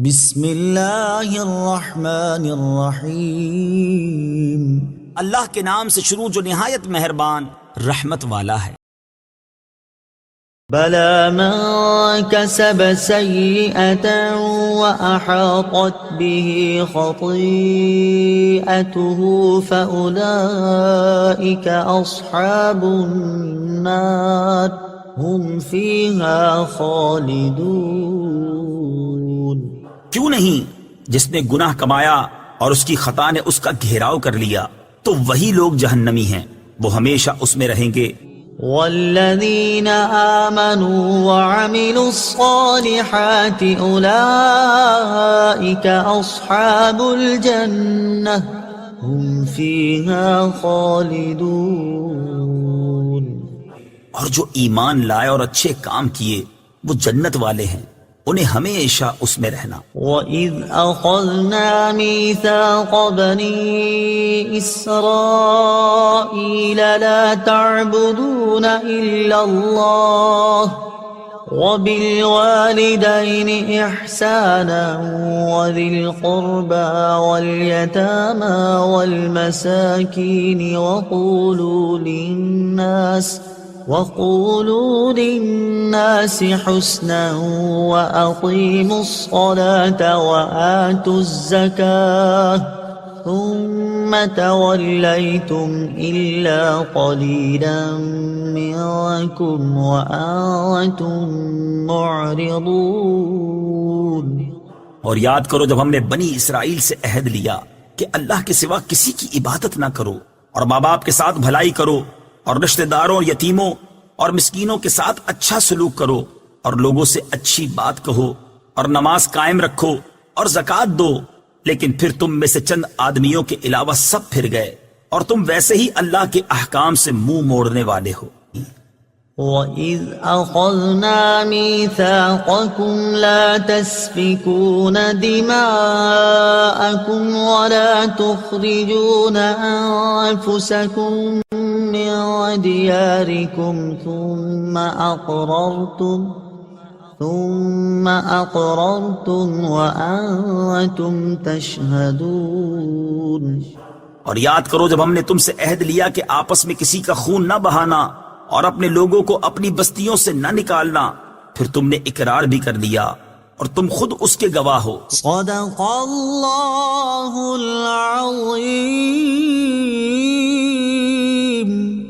بسم اللہ الرحمن الرحیم، اللہ کے نام سے شروع جو نہایت مہربان رحمت والا ہے۔ بلا من کسب سیئتا وأحاطت به خطیئته فأولئک اصحاب النار هم فیها خالدون۔ کیوں نہیں جس نے گناہ کمایا اور اس کی خطا نے اس کا گھیراؤ کر لیا تو وہی لوگ جہنمی ہیں، وہ ہمیشہ اس میں رہیں گے۔ والذین آمنوا وعملوا الصالحات اولئک اصحاب الجنہ هم فیها خالدون۔ اور جو ایمان لائے اور اچھے کام کیے وہ جنت والے ہیں، انہیں ہمیشہ اس میں رہنا۔ وَإِذْ أَخَذْنَا مِيثَاقَ بَنِي إِسْرَائِيلَ لَا تَعْبُدُونَ إِلَّا اللَّهَ وَبِالْوَالِدَيْنِ إِحْسَانًا وَذِي الْقُرْبَى وَالْيَتَامَى وَالْمَسَاكِينِ وَقُولُوا لِلنَّاسِ حُسْنًا وَأَقِيمُوا الصَّلَاةَ وَآتُوا الزَّكَاةَ ثُمَّ تَوَلَّيْتُمْ إِلَّا قَلِيلًا مِّنكُمْ وَأَنتُم مُّعْرِضُونَ۔ اور یاد کرو جب ہم نے بنی اسرائیل سے عہد لیا کہ اللہ کے سوا کسی کی عبادت نہ کرو، اور ماں باپ کے ساتھ بھلائی کرو، اور رشتہ داروں، یتیموں اور مسکینوں کے ساتھ اچھا سلوک کرو، اور لوگوں سے اچھی بات کہو، اور نماز قائم رکھو اور زکوٰۃ دو۔ لیکن پھر تم میں سے چند آدمیوں کے علاوہ سب پھر گئے، اور تم ویسے ہی اللہ کے احکام سے منہ موڑنے والے ہو۔ وَإِذْ أَخَذْنَا مِيثَاقَكُمْ لَا تَسْفِكُونَ دِمَاءَكُمْ وَلَا تُخْرِجُونَ أَنفُسَكُمْ مِنْ دِيَارِكُمْ ثُمَّ أَقْرَرْتُمْ وَأَنْتُمْ تَشْهَدُونَ۔ اور یاد کرو جب ہم نے تم سے عہد لیا کہ آپس میں کسی کا خون نہ بہانا اور اپنے لوگوں کو اپنی بستیوں سے نہ نکالنا، پھر تم نے اقرار بھی کر لیا اور تم خود اس کے گواہ ہو۔ صدق اللہ العظیم۔